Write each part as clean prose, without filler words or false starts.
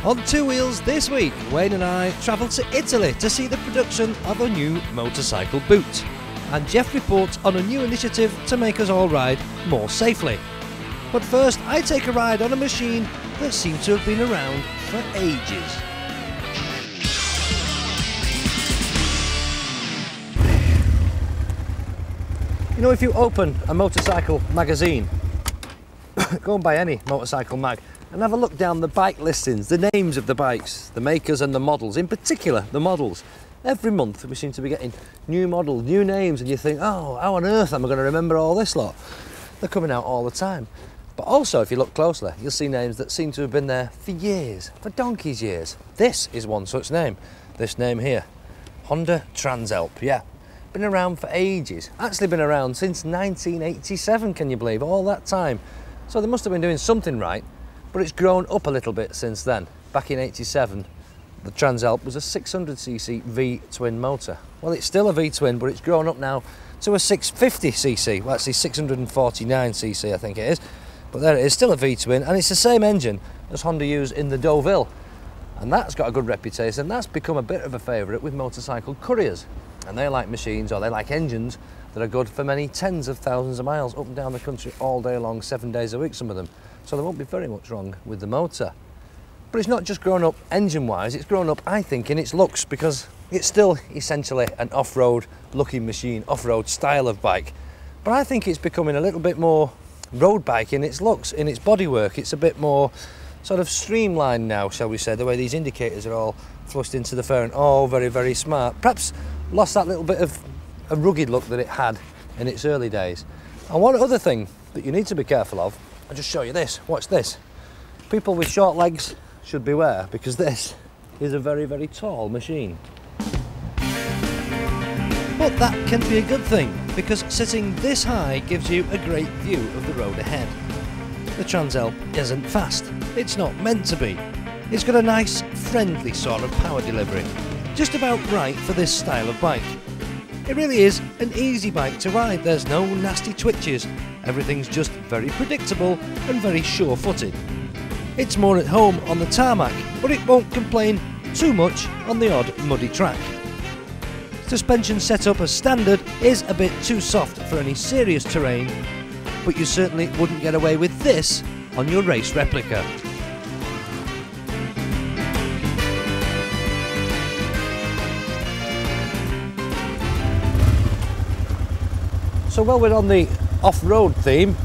On Two Wheels this week, Wayne and I travelled to Italy to see the production of a new motorcycle boot. And Jeff reports on a new initiative to make us all ride more safely. But first, I take a ride on a machine that seems to have been around for ages. You know, if you open a motorcycle magazine, go and buy any motorcycle mag, and have a look down the bike listings, the names of the bikes, the makers and the models, in particular the models. Every month we seem to be getting new models, new names, and you think, oh, how on earth am I going to remember all this lot? They're coming out all the time. But also, if you look closely, you'll see names that seem to have been there for years, for donkey's years. This is one such name, this name here, Honda Transalp, yeah. Been around for ages, actually been around since 1987, can you believe, all that time. So they must have been doing something right, but it's grown up a little bit since then. Back in 87, the Transalp was a 600cc V-twin motor. Well, it's still a V-twin, but it's grown up now to a 650cc, well actually 649cc I think it is. But there it is, still a V-twin, and it's the same engine as Honda used in the Deauville. And that's got a good reputation, and that's become a bit of a favourite with motorcycle couriers. And they like machines, or they like engines, that are good for many tens of thousands of miles up and down the country all day long, 7 days a week, some of them. So there won't be very much wrong with the motor. But it's not just grown up engine-wise, it's grown up, I think, in its looks, because it's still essentially an off-road looking machine, off-road style of bike. But I think it's becoming a little bit more road bike in its looks, in its bodywork. It's a bit more sort of streamlined now, shall we say, the way these indicators are all flushed into the fairing, all very, very smart. Perhaps lost that little bit of a rugged look that it had in its early days. And one other thing that you need to be careful of, I'll just show you this, watch this. People with short legs should beware, because this is a very, very tall machine. But that can be a good thing, because sitting this high gives you a great view of the road ahead. The Transalp isn't fast, it's not meant to be. It's got a nice, friendly sort of power delivery, just about right for this style of bike. It really is an easy bike to ride, there's no nasty twitches, everything's just very predictable and very sure-footed. It's more at home on the tarmac, but it won't complain too much on the odd muddy track. Suspension setup as standard is a bit too soft for any serious terrain, but you certainly wouldn't get away with this on your race replica. So while we're on the off-road theme,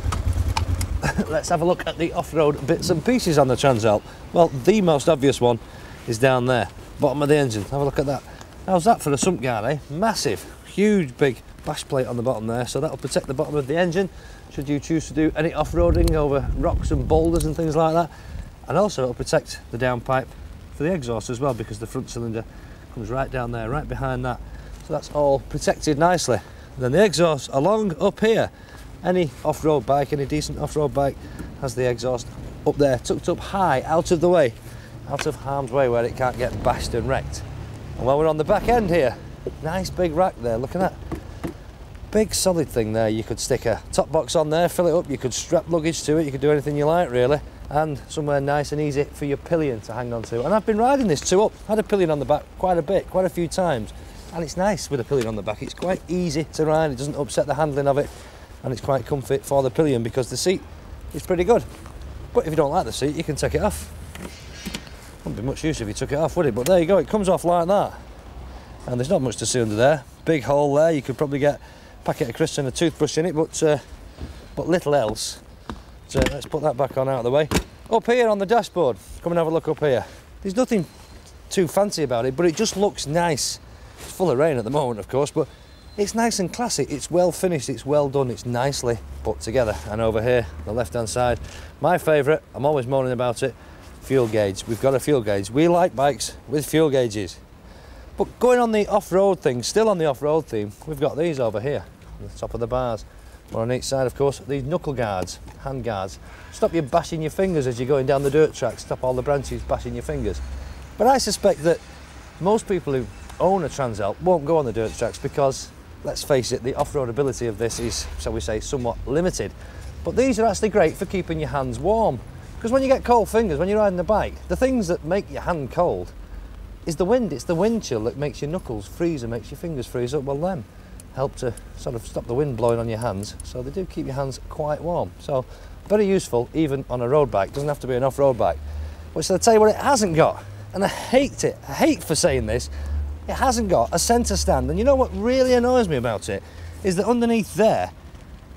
let's have a look at the off-road bits and pieces on the Transalp. Well, the most obvious one is down there, bottom of the engine. Have a look at that. How's that for a sump guard, eh? Massive, huge, big bash plate on the bottom there, so that'll protect the bottom of the engine should you choose to do any off-roading over rocks and boulders and things like that. And also it'll protect the downpipe for the exhaust as well, because the front cylinder comes right down there, right behind that. So that's all protected nicely. And then the exhaust along up here. Any off-road bike, any decent off-road bike has the exhaust up there, tucked up high, out of the way, out of harm's way where it can't get bashed and wrecked. And while we're on the back end here, nice big rack there, look at that. Big solid thing there, you could stick a top box on there, fill it up, you could strap luggage to it, you could do anything you like really. And somewhere nice and easy for your pillion to hang on to. And I've been riding this two up, had a pillion on the back quite a bit, quite a few times. And it's nice with a pillion on the back, it's quite easy to ride, it doesn't upset the handling of it. And it's quite comfy for the pillion because the seat is pretty good. But if you don't like the seat, you can take it off. Wouldn't be much use if you took it off, would it? But there you go, it comes off like that. And there's not much to see under there. Big hole there, you could probably get a packet of crisps and a toothbrush in it, but little else. So let's put that back on out of the way. Up here on the dashboard, come and have a look up here. There's nothing too fancy about it, but it just looks nice. It's full of rain at the moment, of course, but it's nice and classy, it's well finished, it's well done, it's nicely put together. And over here, the left-hand side, my favourite, I'm always moaning about it, fuel gauge. We've got a fuel gauge. We like bikes with fuel gauges. But going on the off-road thing, still on the off-road theme, we've got these over here, on the top of the bars. Or on each side, of course, these knuckle guards, hand guards. Stop you bashing your fingers as you're going down the dirt track, stop all the branches bashing your fingers. But I suspect that most people who own a Transalp won't go on the dirt tracks because, let's face it, the off-road ability of this is, shall we say, somewhat limited. But these are actually great for keeping your hands warm. Because when you get cold fingers, when you're riding the bike, the things that make your hand cold is the wind. It's the wind chill that makes your knuckles freeze and makes your fingers freeze up. Well, them help to sort of stop the wind blowing on your hands, so they do keep your hands quite warm. So very useful even on a road bike. Doesn't have to be an off-road bike. Which I'll tell you what it hasn't got, and I hate it. I hate for saying this. It hasn't got a centre stand, and you know what really annoys me about it is that underneath there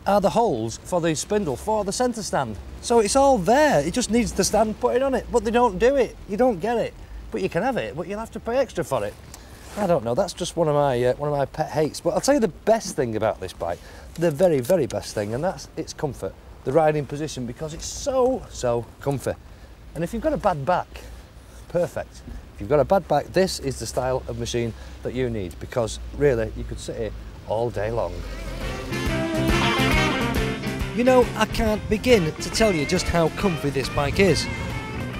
are the holes for the spindle for the centre stand. So it's all there. It just needs the stand put on it, but they don't do it. You don't get it, but you can have it, but you'll have to pay extra for it. I don't know. That's just one of my pet hates. But I'll tell you the best thing about this bike, the very, very best thing, and that's its comfort, the riding position, because it's so comfy. And if you've got a bad back, perfect. If you've got a bad back, this is the style of machine that you need, because really you could sit here all day long. You know, I can't begin to tell you just how comfy this bike is.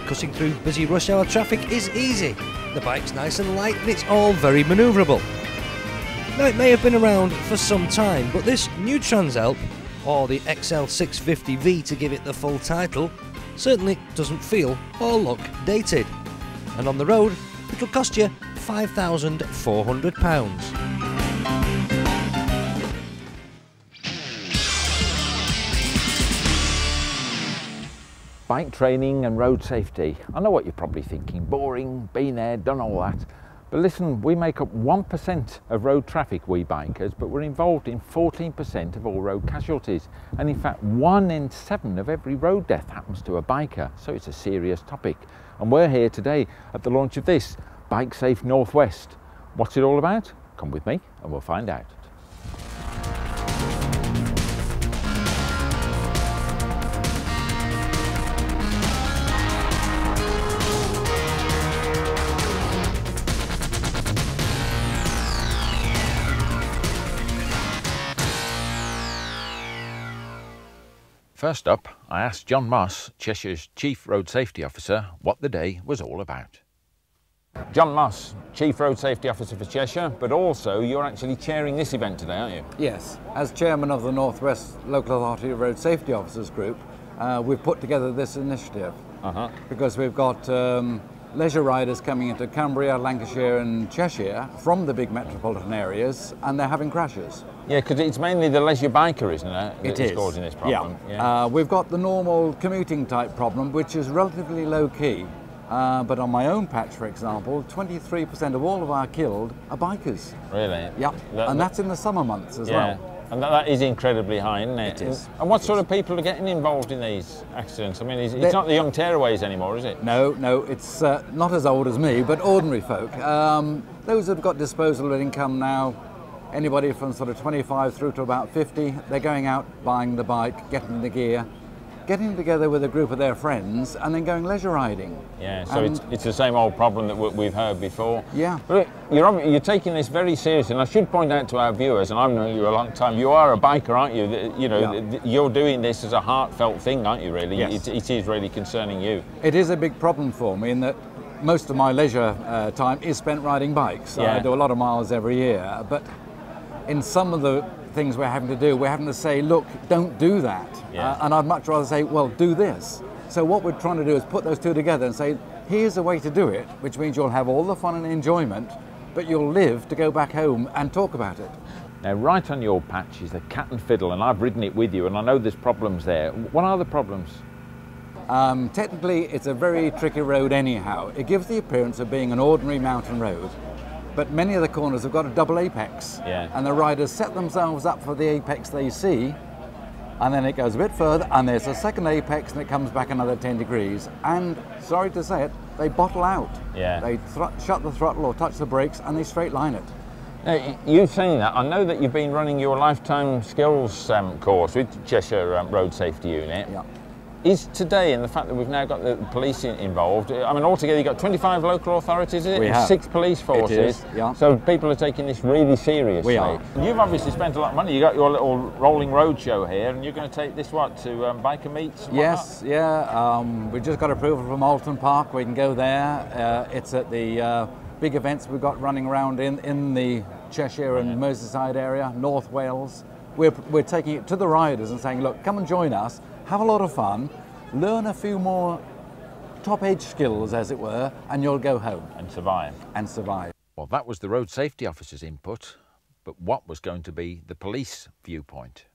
Cutting through busy rush hour traffic is easy. The bike's nice and light and it's all very manoeuvrable. Now, it may have been around for some time, but this new Transalp, or the XL650V to give it the full title, certainly doesn't feel or look dated. And on the road, it'll cost you £5,400. Bike training and road safety. I know what you're probably thinking, boring, been there, done all that. But listen, we make up 1% of road traffic, we bikers, but we're involved in 14% of all road casualties. And in fact, 1 in 7 of every road death happens to a biker. So it's a serious topic. And we're here today at the launch of this, Bike Safe Northwest. What's it all about? Come with me and we'll find out. First up, I asked John Moss, Cheshire's Chief Road Safety Officer, what the day was all about. John Moss, Chief Road Safety Officer for Cheshire, but also you're actually chairing this event today, aren't you? Yes. As Chairman of the North West Local Authority Road Safety Officers Group, we've put together this initiative because we've got leisure riders coming into Cumbria, Lancashire and Cheshire from the big metropolitan areas, and they're having crashes. Yeah, because it's mainly the leisure biker, isn't it? It is. Causing this problem. Yeah. We've got the normal commuting type problem, which is relatively low key. But on my own patch, for example, 23% of all of our killed are bikers. Really? Yep. And that's in the summer months as well. And that is incredibly high, isn't it? It is. And what sort of people are getting involved in these accidents? I mean, it's not the young tearaways anymore, is it? No, it's not as old as me, but ordinary folk. Those who've got disposable income now, anybody from sort of 25 through to about 50, they're going out, buying the bike, getting the gear, getting together with a group of their friends and then going leisure riding. Yeah, so it's the same old problem that we've heard before. Yeah. But you're taking this very seriously, and I should point out to our viewers, and I've known you a long time, you are a biker, aren't you? You know, you're doing this as a heartfelt thing, aren't you, really? Yes. It is really concerning you. It is a big problem for me in that most of my leisure time is spent riding bikes. Yeah. I do a lot of miles every year, but in some of the things we're having to do, we're having to say, look, don't do that. Yeah. And I'd much rather say, well, do this. So what we're trying to do is put those two together and say, here's a way to do it, which means you'll have all the fun and enjoyment, but you'll live to go back home and talk about it. Now, right on your patch is the Cat and Fiddle, and I've ridden it with you, and I know there's problems there. What are the problems? Technically, it's a very tricky road anyhow. It gives the appearance of being an ordinary mountain road, but many of the corners have got a double apex, and the riders set themselves up for the apex they see, and then it goes a bit further, and there's a second apex, and it comes back another 10 degrees, and, sorry to say it, they bottle out. Yeah. They shut the throttle or touch the brakes, and they straight line it. Now, you saying that, I know that you've been running your lifetime skills course with Cheshire Road Safety Unit. Yeah. Is today, and the fact that we've now got the police involved, I mean, altogether you've got 25 local authorities, is it? We have. 6 police forces. It is, yeah. So people are taking this really seriously. We are. You've obviously spent a lot of money. You got your little rolling road show here, and you're going to take this, what, to biker meets? Yes, yeah. We just got approval from Alton Park. We can go there. It's at the big events we've got running around in the Cheshire and Merseyside area, North Wales. We're taking it to the riders and saying, look, come and join us, have a lot of fun, learn a few more top-edge skills, as it were, and you'll go home. And survive. And survive. Well, that was the road safety officer's input, but what was going to be the police viewpoint?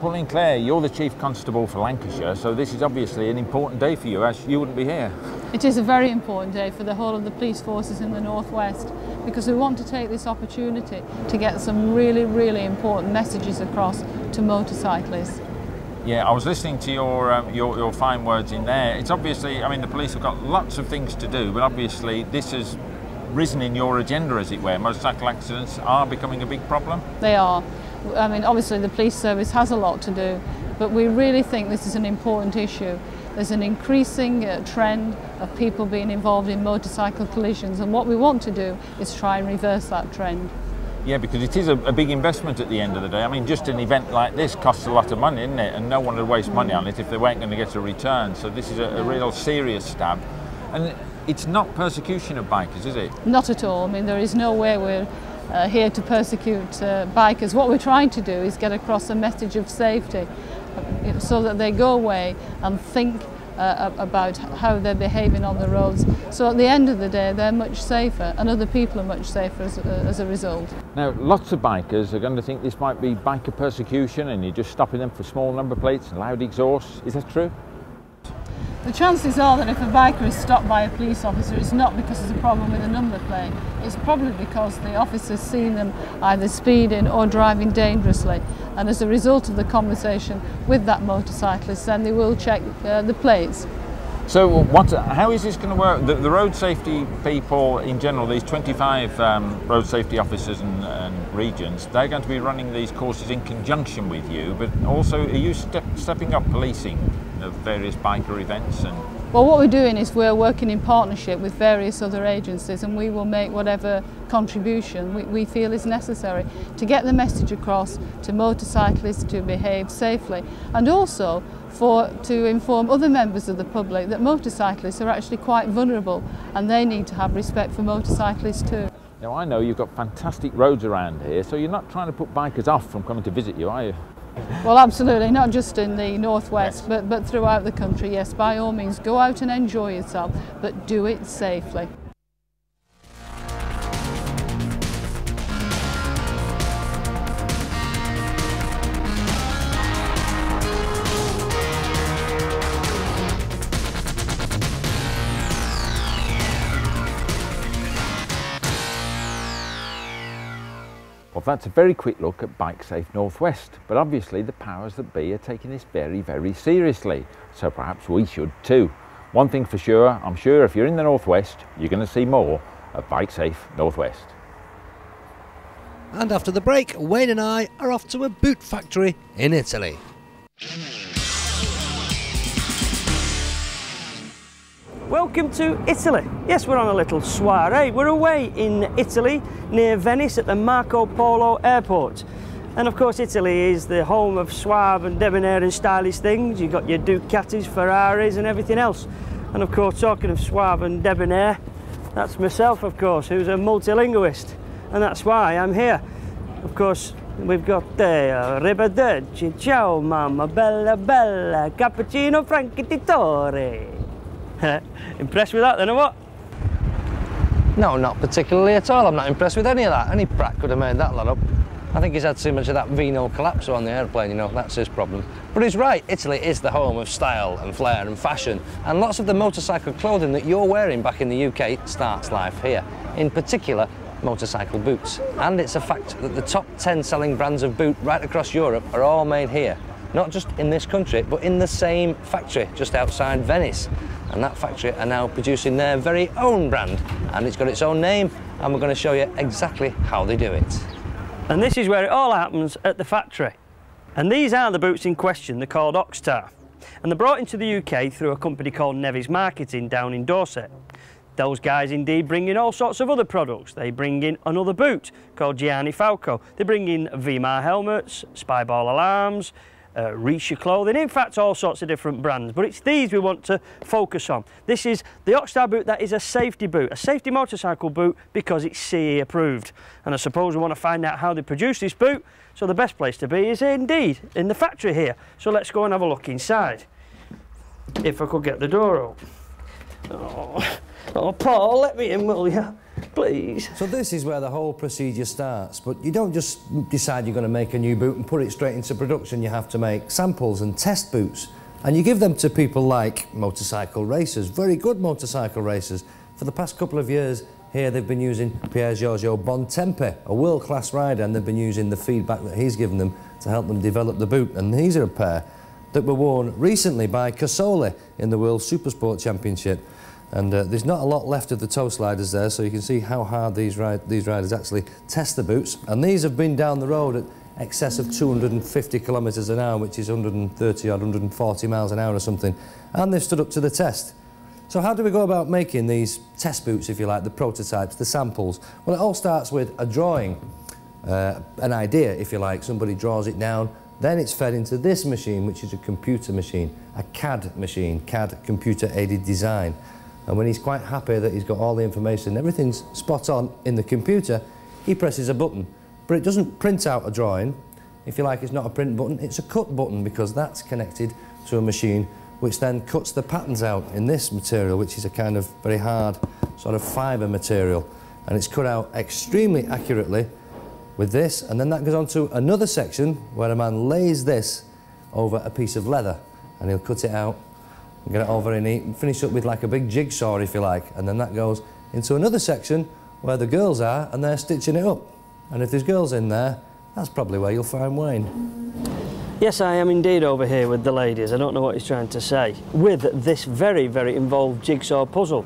Pauline Clare, you're the Chief Constable for Lancashire, so this is obviously an important day for you, as you wouldn't be here. It is a very important day for the whole of the police forces in the North West, because we want to take this opportunity to get some really, really important messages across to motorcyclists. Yeah, I was listening to your fine words in there. It's obviously, I mean, the police have got lots of things to do, but obviously this has risen in your agenda, as it were. Motorcycle accidents are becoming a big problem. They are. I mean, obviously the police service has a lot to do, but we really think this is an important issue. There's an increasing trend of people being involved in motorcycle collisions, and what we want to do is try and reverse that trend. Yeah, because it is a big investment at the end of the day. I mean, just an event like this costs a lot of money, isn't it? And no one would waste money on it if they weren't going to get a return. So this is a real serious stab. And it's not persecution of bikers, is it? Not at all. I mean, there is no way we're here to persecute bikers. What we're trying to do is get across a message of safety so that they go away and think about how they're behaving on the roads. So at the end of the day, they're much safer, and other people are much safer as a result. Now, lots of bikers are going to think this might be biker persecution and you're just stopping them for small number plates and loud exhausts. Is that true? The chances are that if a biker is stopped by a police officer, it's not because there's a problem with a number plate. It's probably because the officer's seen them either speeding or driving dangerously. And as a result of the conversation with that motorcyclist, then they will check the plates. So how is this going to work? The road safety people in general, these 25 road safety officers and regions, they're going to be running these courses in conjunction with you, but also are you stepping up policing of various biker events? Well, what we're doing is we're working in partnership with various other agencies, and we will make whatever contribution we feel is necessary to get the message across to motorcyclists to behave safely, and also to inform other members of the public that motorcyclists are actually quite vulnerable and they need to have respect for motorcyclists too. Now, I know you've got fantastic roads around here, so you're not trying to put bikers off from coming to visit you, are you? Well, absolutely, not just in the northwest, yes, but throughout the country. Yes, by all means, go out and enjoy yourself, but do it safely. Well, that's a very quick look at Bike Safe Northwest, but obviously the powers that be are taking this very, very seriously, so perhaps we should too. One thing for sure, I'm sure if you're in the Northwest, you're going to see more of Bike Safe Northwest. And after the break, Wayne and I are off to a boot factory in Italy. Welcome to Italy. Yes, we're on a little soiree. We're away in Italy, near Venice at the Marco Polo airport. And of course, Italy is the home of suave and debonair and stylish things. You've got your Ducatis, Ferraris and everything else. And of course, talking of suave and debonair, that's myself, of course, who's a multilinguist. And that's why I'm here. Of course, we've got Arrivederci, ciao mamma, bella bella, cappuccino frankititore. Impressed with that then, or what? No, not particularly at all. I'm not impressed with any of that. Any prat could have made that lot up. I think he's had too much of that vino collapso on the airplane, you know, that's his problem. But he's right, Italy is the home of style and flair and fashion, and lots of the motorcycle clothing that you're wearing back in the UK starts life here. In particular, motorcycle boots. And it's a fact that the top 10 selling brands of boot right across Europe are all made here. Not just in this country, but in the same factory just outside Venice. And that factory are now producing their very own brand, and it's got its own name, and we're going to show you exactly how they do it. And this is where it all happens, at the factory. And these are the boots in question. They're called Oxtar, and they're brought into the UK through a company called Nevis Marketing down in Dorset. Those guys indeed bring in all sorts of other products. They bring in another boot called Gianni Falco. They bring in VMAR helmets, Spyball alarms, Risha clothing, in fact all sorts of different brands, but it's these we want to focus on. This is the Oxtar boot that is a safety boot, a safety motorcycle boot, because it's CE approved. And I suppose we want to find out how they produce this boot, so the best place to be is indeed in the factory here. So let's go and have a look inside. if I could get the door open. Oh, Paul, let me in, will you? Please. So this is where the whole procedure starts, but you don't just decide you're going to make a new boot and put it straight into production. You have to make samples and test boots, and you give them to people like motorcycle racers, very good motorcycle racers. For the past couple of years here they've been using Pier Giorgio Bontempi, a world-class rider, and they've been using the feedback that he's given them to help them develop the boot. And these are a pair that were worn recently by Kershaw in the World Supersport Championship. And there's not a lot left of the toe sliders there, so you can see how hard these riders actually test the boots. And these have been down the road at excess of 250 kilometres an hour, which is 130 or 140 miles an hour or something. And they've stood up to the test. So how do we go about making these test boots, if you like, the prototypes, the samples? Well, it all starts with a drawing, an idea, if you like. Somebody draws it down, then it's fed into this machine, which is a computer machine, a CAD machine, CAD, computer-aided design. And when he's quite happy that he's got all the information, everything's spot on in the computer, he presses a button. But it doesn't print out a drawing. If you like, it's not a print button, it's a cut button, because that's connected to a machine which then cuts the patterns out in this material, which is a kind of very hard sort of fibre material. And it's cut out extremely accurately with this, and then that goes on to another section where a man lays this over a piece of leather, and he'll cut it out, get it all very neat, and finish up with like a big jigsaw, if you like, and then that goes into another section where the girls are, and they're stitching it up. And if there's girls in there, that's probably where you'll find Wayne. Yes, I am indeed over here with the ladies. I don't know what he's trying to say. With this very, very involved jigsaw puzzle.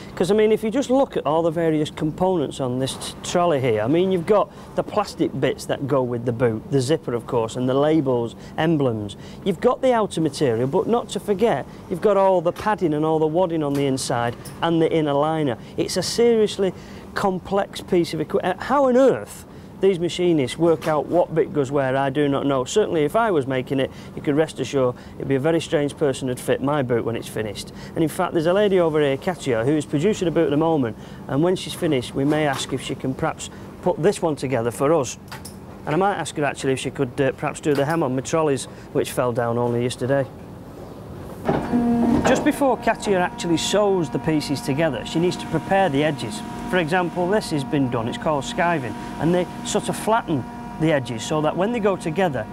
Because, I mean, if you just look at all the various components on this trolley here, I mean, you've got the plastic bits that go with the boot, the zipper, of course, and the labels, emblems. You've got the outer material, but not to forget, you've got all the padding and all the wadding on the inside and the inner liner. It's a seriously complex piece of equipment. How on earth these machinists work out what bit goes where, I do not know. Certainly if I was making it, you could rest assured it'd be a very strange person who'd fit my boot when it's finished. And in fact, there's a lady over here, Katia, who is producing a boot at the moment, and when she's finished, we may ask if she can perhaps put this one together for us. And I might ask her actually if she could perhaps do the hem on my trolleys, which fell down only yesterday. Just before Katia actually sews the pieces together, she needs to prepare the edges. For example, this has been done, it's called skiving, and they sort of flatten the edges so that when they go together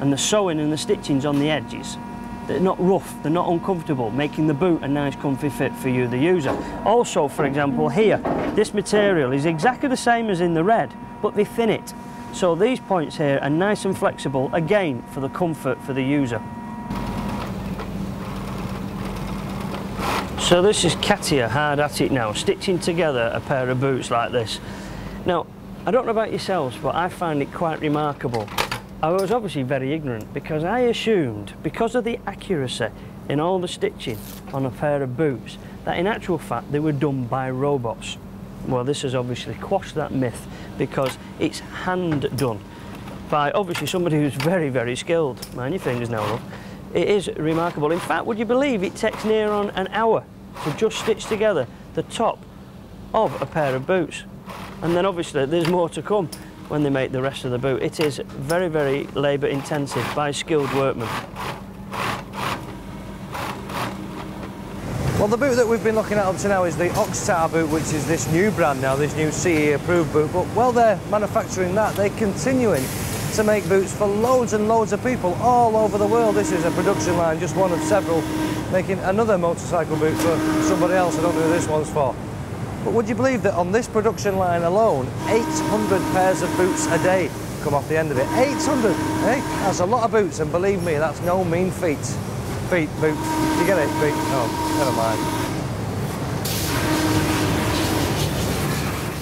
and the sewing and the stitchings on the edges, they're not rough, they're not uncomfortable, making the boot a nice comfy fit for you, the user. Also, for example, here, this material is exactly the same as in the red, but they thin it. So these points here are nice and flexible, again, for the comfort for the user. So this is Katia hard at it now, stitching together a pair of boots like this. Now, I don't know about yourselves, but I find it quite remarkable. I was obviously very ignorant because I assumed, because of the accuracy in all the stitching on a pair of boots, that in actual fact they were done by robots. Well, this has obviously quashed that myth because it's hand done by obviously somebody who's very, very skilled. Mind your fingers now, love. It is remarkable. In fact, would you believe it takes near on an hour to just stitch together the top of a pair of boots? And then obviously there's more to come when they make the rest of the boot. It is very, very labour intensive by skilled workmen. Well, the boot that we've been looking at up to now is the Oxtar boot, which is this new brand now, this new CE approved boot. But while they're manufacturing that, they're continuing to make boots for loads and loads of people all over the world. This is a production line, just one of several, making another motorcycle boot for somebody else. I don't know who this one's for. But would you believe that on this production line alone, 800 pairs of boots a day come off the end of it? 800, eh? That's a lot of boots, and believe me, that's no mean feat. Feet, boots. You get it? Feet? Oh, never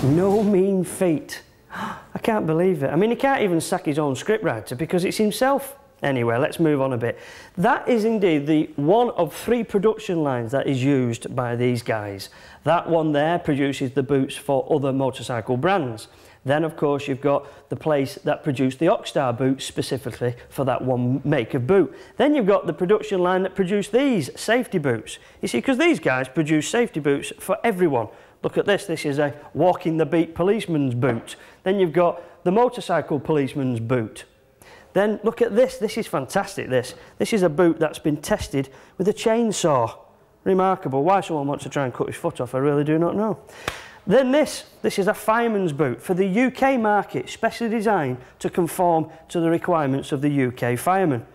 mind. No mean feat. I can't believe it. I mean, he can't even sack his own scriptwriter because it's himself. Anyway, let's move on a bit. That is indeed the one of 3 production lines that is used by these guys. That one there produces the boots for other motorcycle brands. Then, of course, you've got the place that produced the Oxtar boots specifically for that one make of boot. Then you've got the production line that produced these safety boots. You see, because these guys produce safety boots for everyone. Look at this, this is a walking the beat policeman's boot. Then you've got the motorcycle policeman's boot. Then look at this. This is fantastic, this. This is a boot that's been tested with a chainsaw. Remarkable. Why someone wants to try and cut his foot off, I really do not know. Then this is a fireman's boot for the UK market, specially designed to conform to the requirements of the UK firemen.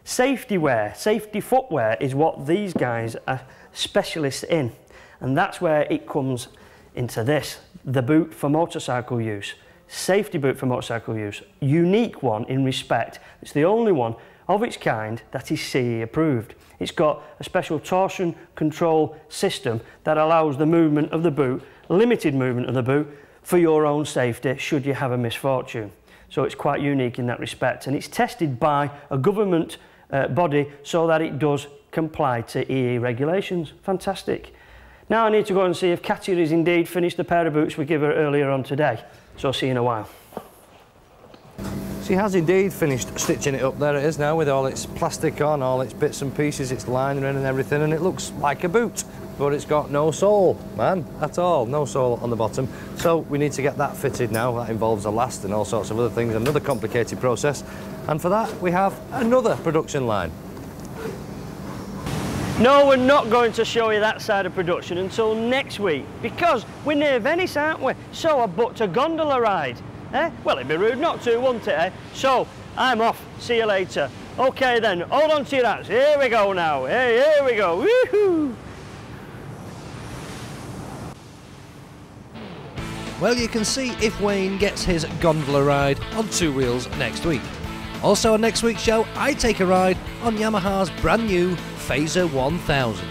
Safety wear, safety footwear is what these guys are specialists in. And that's where it comes into this, the boot for motorcycle use. Safety boot for motorcycle use. Unique one in respect. It's the only one of its kind that is CE approved. It's got a special torsion control system that allows the movement of the boot, limited movement of the boot, for your own safety should you have a misfortune. So it's quite unique in that respect, and it's tested by a government body so that it does comply to EE regulations. Fantastic. Now I need to go and see if Katia is indeed finished the pair of boots we gave her earlier on today. So I'll see you in a while. She has indeed finished stitching it up. There it is now with all its plastic on, all its bits and pieces, its lining and everything, and it looks like a boot, but it's got no sole, man, at all. No sole on the bottom. So we need to get that fitted now. That involves a last and all sorts of other things, another complicated process. And for that, we have another production line. No, we're not going to show you that side of production until next week, because we're near Venice, aren't we? So I booked a gondola ride. Eh? Well, it'd be rude not to, wouldn't it, eh? So, I'm off. See you later. OK then, hold on to your hats. Here we go now. Hey, here we go. Woohoo! Well, you can see if Wayne gets his gondola ride on Two Wheels next week. Also on next week's show, I take a ride on Yamaha's brand new Phaser 1000.